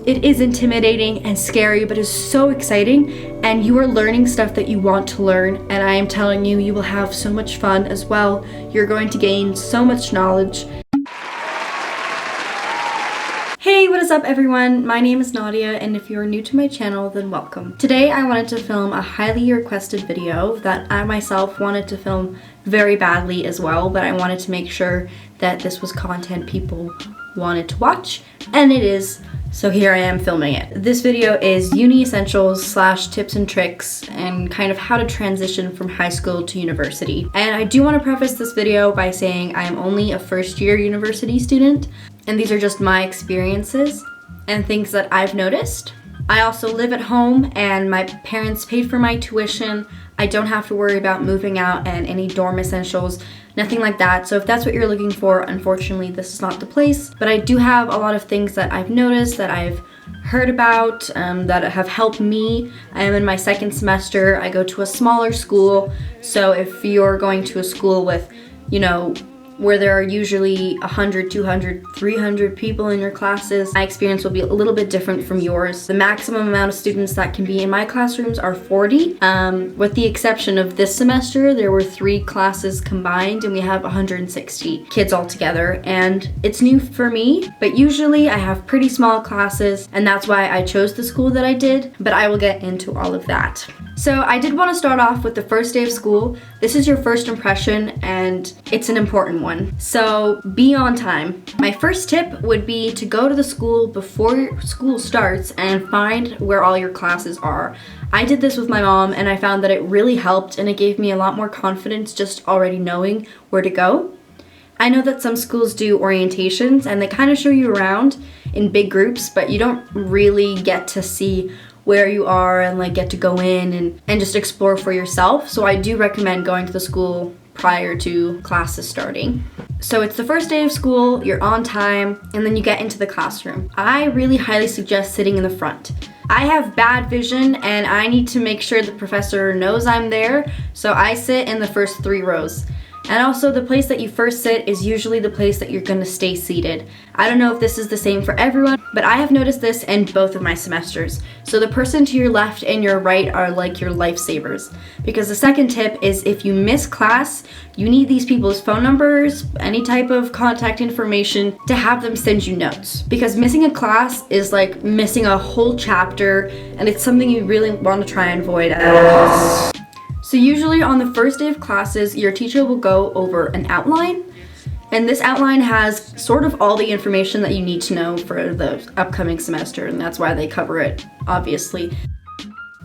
It is intimidating and scary, but it's so exciting, and you are learning stuff that you want to learn, and I am telling you, you will have so much fun as well. You're going to gain so much knowledge. Hey, what is up everyone? My name is Nadia, and if you're new to my channel, then welcome. Today I wanted to film a highly requested video that I myself wanted to film very badly as well, but I wanted to make sure that this was content people wanted to watch, and it is. So here I am filming it. This video is Uni Essentials / tips and tricks and kind of how to transition from high school to university. And I do want to preface this video by saying I am only a first year university student, and these are just my experiences and things that I've noticed. I also live at home and my parents paid for my tuition. I don't have to worry about moving out and any dorm essentials, nothing like that. So if that's what you're looking for, unfortunately this is not the place. But I do have a lot of things that I've noticed, that I've heard about, that have helped me. I am in my second semester. I go to a smaller school. So if you're going to a school with, where there are usually 100, 200, 300 people in your classes, my experience will be a little bit different from yours. The maximum amount of students that can be in my classrooms are 40. With the exception of this semester, there were 3 classes combined and we have 160 kids altogether, and it's new for me, but usually I have pretty small classes, and that's why I chose the school that I did, but I will get into all of that. So I did want to start off with the first day of school. This is your first impression and it's an important one. So be on time. My first tip would be to go to the school before school starts and find where all your classes are. I did this with my mom and I found that it really helped, and it gave me a lot more confidence just already knowing where to go. I know that some schools do orientations and they kind of show you around in big groups, but you don't really get to see where you are and get to go in and just explore for yourself. So I do recommend going to the school prior to classes starting. So it's the first day of school, you're on time, and then you get into the classroom. I really highly suggest sitting in the front. I have bad vision and I need to make sure the professor knows I'm there, so I sit in the first 3 rows. And also, the place that you first sit is usually the place that you're gonna stay seated. I don't know if this is the same for everyone, but I have noticed this in both of my semesters. So the person to your left and your right are like your lifesavers. Because the second tip is, if you miss class, you need these people's phone numbers, any type of contact information to have them send you notes. Because missing a class is like missing a whole chapter, and it's something you really want to try and avoid at all costs. So usually on the first day of classes, your teacher will go over an outline, and this outline has sort of all the information that you need to know for the upcoming semester, and that's why they cover it, obviously.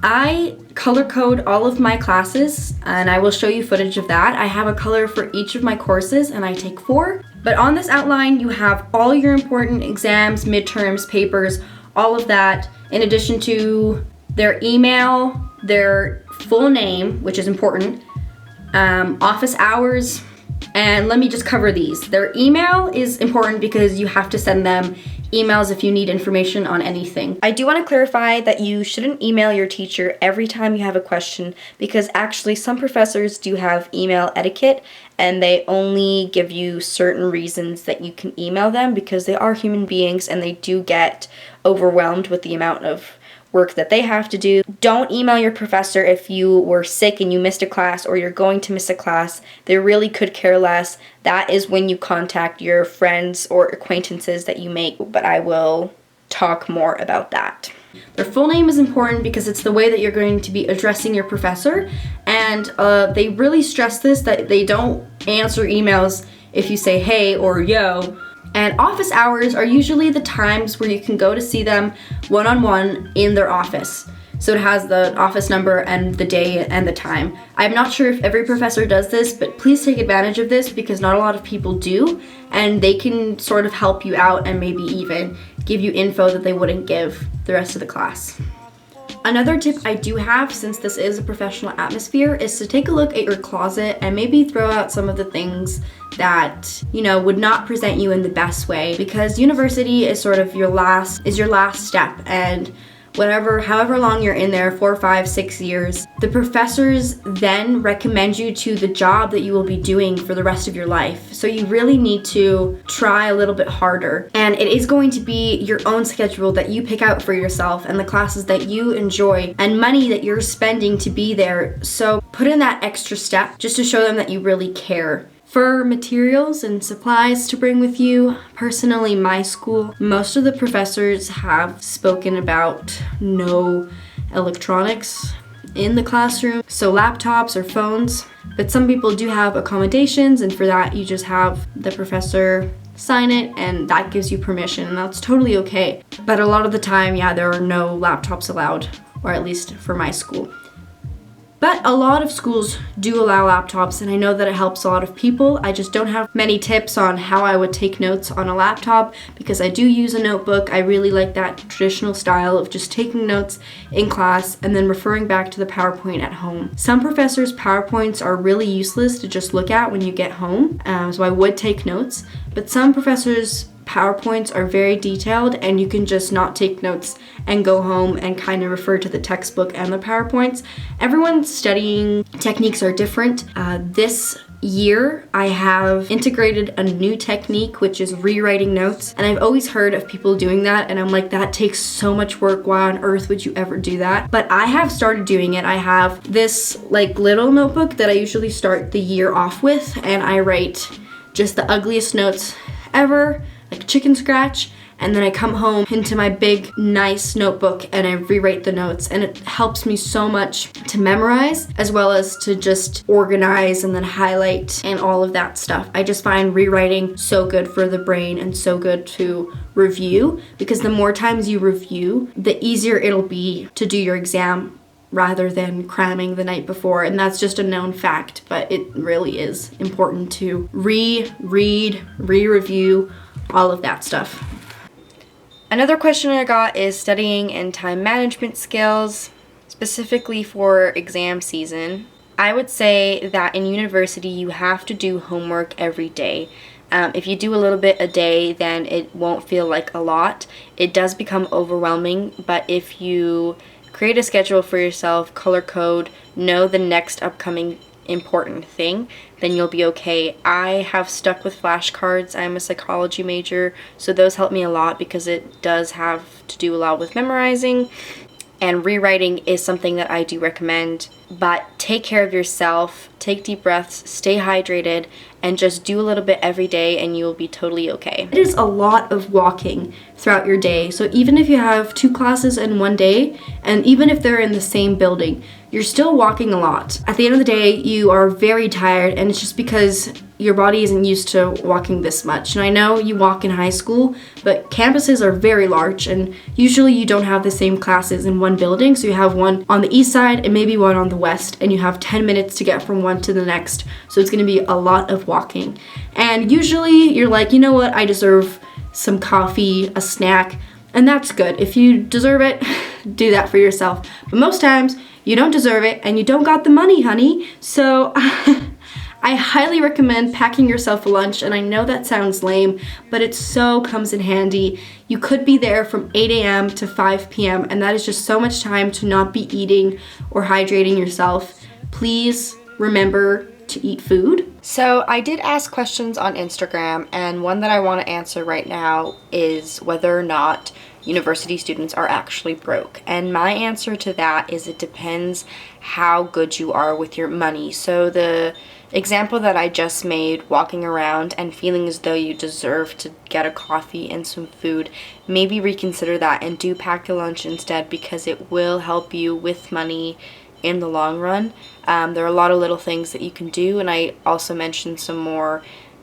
I color code all of my classes, and I will show you footage of that. I have a color for each of my courses, and I take 4. But on this outline, you have all your important exams, midterms, papers, all of that, in addition to their email, their full name, which is important, office hours, and let me just cover these. Their email is important because you have to send them emails if you need information on anything. I do want to clarify that you shouldn't email your teacher every time you have a question, because actually some professors do have email etiquette and they only give you certain reasons that you can email them, because they are human beings and they do get overwhelmed with the amount of work that they have to do. Don't email your professor if you were sick and you missed a class, or you're going to miss a class. They really could care less. That is when you contact your friends or acquaintances that you make, but I will talk more about that. Their full name is important because it's the way that you're going to be addressing your professor, and they really stress this, that they don't answer emails if you say hey or yo. And office hours are usually the times where you can go to see them one-on-one in their office. So it has the office number and the day and the time. I'm not sure if every professor does this, but please take advantage of this because not a lot of people do, and they can sort of help you out and maybe even give you info that they wouldn't give the rest of the class. Another tip I do have, since this is a professional atmosphere, is to take a look at your closet and maybe throw out some of the things that, would not present you in the best way, because university is sort of your last step, and however long you're in there, 4, 5, 6 years, the professors then recommend you to the job that you will be doing for the rest of your life. So you really need to try a little bit harder. And it is going to be your own schedule that you pick out for yourself and the classes that you enjoy and money that you're spending to be there. So put in that extra step just to show them that you really care. For materials and supplies to bring with you, personally, my school, most of the professors have spoken about no electronics in the classroom, so laptops or phones. But some people do have accommodations, and for that, you just have the professor sign it, and that gives you permission, and that's totally okay. But a lot of the time, yeah, there are no laptops allowed, or at least for my school. But a lot of schools do allow laptops, and I know that it helps a lot of people. I just don't have many tips on how I would take notes on a laptop because I do use a notebook. I really like that traditional style of just taking notes in class and then referring back to the PowerPoint at home. Some professors' PowerPoints are really useless to just look at when you get home, so I would take notes. But some professors' PowerPoints are very detailed and you can just not take notes and go home and kind of refer to the textbook and the PowerPoints. Everyone's studying techniques are different. This year I have integrated a new technique, which is rewriting notes, and I've always heard of people doing that, and I'm like, that takes so much work. Why on earth would you ever do that? But I have started doing it. I have this like little notebook that I usually start the year off with, and I write just the ugliest notes ever, like chicken scratch, and then I come home into my big nice notebook and I rewrite the notes, and it helps me so much to memorize as well as to just organize and then highlight and all of that stuff. I just find rewriting so good for the brain and so good to review, because the more times you review, the easier it'll be to do your exam rather than cramming the night before. And that's just a known fact, but it really is important to read, re-review, all of that stuff. Another question I got is studying and time management skills, specifically for exam season. I would say that in university you have to do homework every day. If you do a little bit a day, then it won't feel like a lot. It does become overwhelming, but if you create a schedule for yourself, color code, know the next upcoming important thing, then you'll be okay. I have stuck with flashcards. I'm a psychology major, so those help me a lot because it does have to do a lot with memorizing, and rewriting is something that I do recommend. But take care of yourself, take deep breaths, stay hydrated, and just do a little bit every day and you will be totally okay. It is a lot of walking throughout your day. So even if you have 2 classes in one day, and even if they're in the same building, you're still walking a lot. At the end of the day, you are very tired, and it's just because your body isn't used to walking this much. And I know you walk in high school, but campuses are very large, and usually you don't have the same classes in one building. So you have one on the east side and maybe one on the west, and you have 10 minutes to get from one to the next. So it's gonna be a lot of walking. And usually you're like, you know what, I deserve some coffee, a snack, and that's good. If you deserve it, do that for yourself. But most times, you don't deserve it, and you don't got the money, honey. So I highly recommend packing yourself a lunch, and I know that sounds lame, but it so comes in handy. You could be there from 8 a.m. to 5 p.m., and that is just so much time to not be eating or hydrating yourself. Please remember to eat food. So I did ask questions on Instagram, and one that I want to answer right now is whether or not university students are actually broke. And my answer to that is it depends how good you are with your money. So the example that I just made, walking around and feeling as though you deserve to get a coffee and some food, maybe reconsider that and do pack a lunch instead, because it will help you with money in the long run. There are a lot of little things that you can do, and I also mentioned some more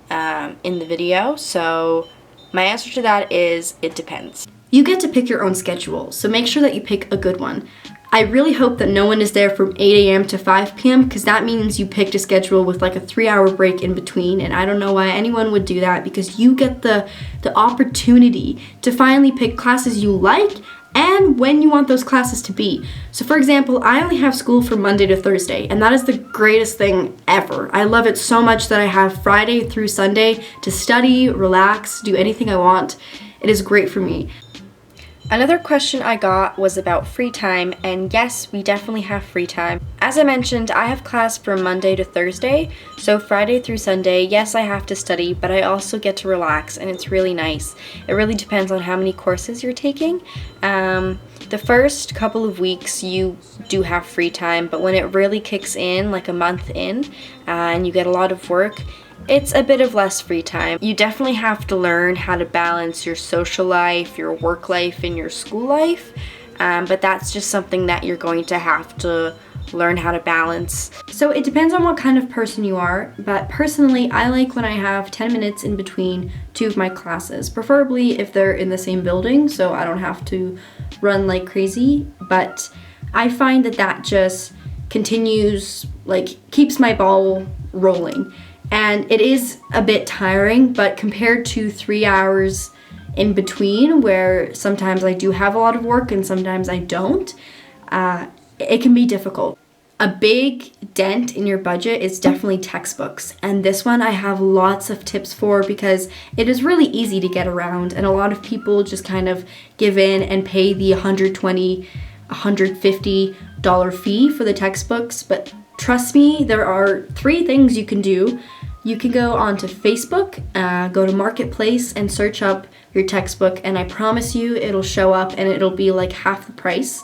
in the video. So my answer to that is it depends. You get to pick your own schedule, so make sure that you pick a good one. I really hope that no one is there from 8 a.m. to 5 p.m. because that means you picked a schedule with like a 3-hour break in between, and I don't know why anyone would do that, because you get the opportunity to finally pick classes you like and when you want those classes to be. So for example, I only have school from Monday to Thursday, and that is the greatest thing ever. I love it so much that I have Friday through Sunday to study, relax, do anything I want. It is great for me. Another question I got was about free time, and yes, we definitely have free time. As I mentioned, I have class from Monday to Thursday, so Friday through Sunday, yes, I have to study, but I also get to relax, and it's really nice. It really depends on how many courses you're taking. The first couple of weeks you do have free time, but when it really kicks in, like a month in, and you get a lot of work, it's a bit of less free time. You definitely have to learn how to balance your social life, your work life, and your school life, but that's just something that you're going to have to learn how to balance. So it depends on what kind of person you are, but personally I like when I have 10 minutes in between two of my classes, preferably if they're in the same building so I don't have to run like crazy, but I find that just continues, like, keeps my ball rolling. And it is a bit tiring, but compared to 3 hours in between, where sometimes I do have a lot of work and sometimes I don't, it can be difficult. A big dent in your budget is definitely textbooks. And this one I have lots of tips for because it is really easy to get around. And a lot of people just kind of give in and pay the $120, $150 fee for the textbooks. But trust me, there are 3 things you can do. You can go onto Facebook, go to Marketplace and search up your textbook, and I promise you it'll show up and it'll be like half the price.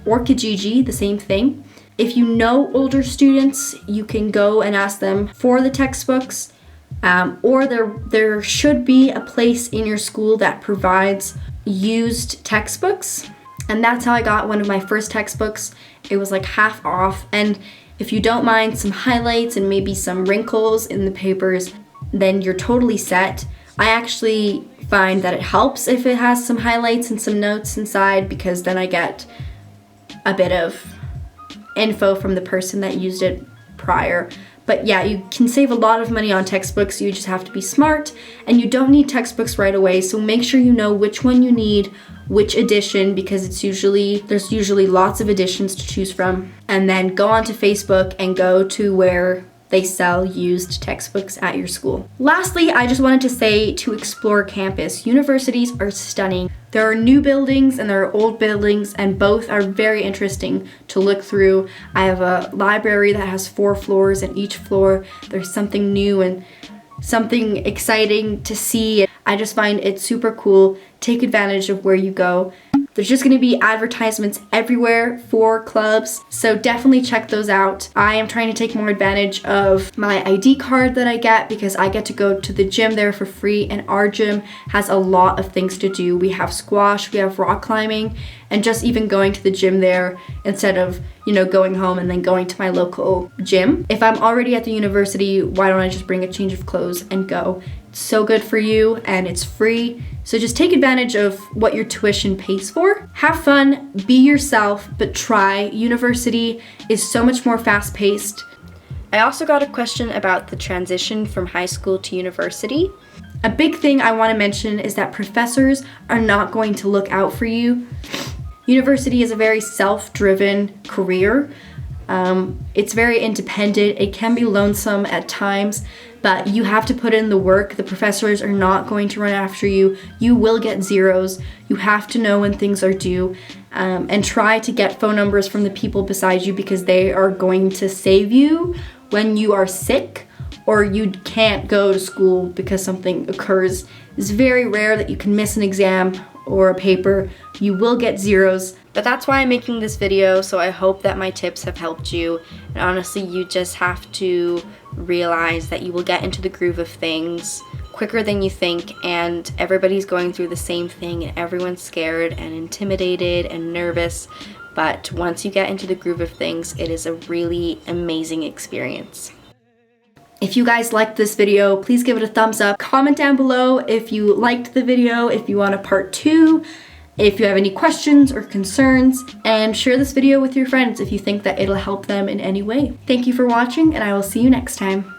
Or Kijiji, the same thing. If you know older students, you can go and ask them for the textbooks, or there should be a place in your school that provides used textbooks. And that's how I got one of my first textbooks. It was like half off, and if you don't mind some highlights and maybe some wrinkles in the papers, then you're totally set. I actually find that it helps if it has some highlights and some notes inside, because then I get a bit of info from the person that used it prior. But yeah, you can save a lot of money on textbooks. You just have to be smart, and you don't need textbooks right away, so make sure you know which one you need, which edition, because there's usually lots of editions to choose from. And then go onto Facebook and go to where they sell used textbooks at your school. Lastly, I just wanted to say to explore campus. Universities are stunning. There are new buildings and there are old buildings, and both are very interesting to look through. I have a library that has 4 floors, and each floor there's something new and something exciting to see. I just find it super cool. Take advantage of where you go. There's just going to be advertisements everywhere for clubs, so definitely check those out. I am trying to take more advantage of my ID card that I get, because I get to go to the gym there for free, and our gym has a lot of things to do. We have squash, we have rock climbing, and just even going to the gym there instead of, going home and then going to my local gym. If I'm already at the university, why don't I just bring a change of clothes and go? It's so good for you and it's free. So just take advantage of what your tuition pays for. Have fun, be yourself, but try. University is so much more fast-paced. I also got a question about the transition from high school to university. A big thing I want to mention is that professors are not going to look out for you. University is a very self-driven career. It's very independent. It can be lonesome at times, but you have to put in the work. The professors are not going to run after you. You will get zeros. You have to know when things are due, and try to get phone numbers from the people beside you, because they are going to save you when you are sick or you can't go to school because something occurs. It's very rare that you can miss an exam or a paper. You will get zeros. But that's why I'm making this video, so I hope that my tips have helped you. And honestly, you just have to realize that you will get into the groove of things quicker than you think, and everybody's going through the same thing, and everyone's scared and intimidated and nervous. But once you get into the groove of things, it is a really amazing experience. If you guys liked this video, please give it a thumbs up. Comment down below if you liked the video, if you want a part 2, if you have any questions or concerns, and share this video with your friends if you think that it'll help them in any way. Thank you for watching, and I will see you next time.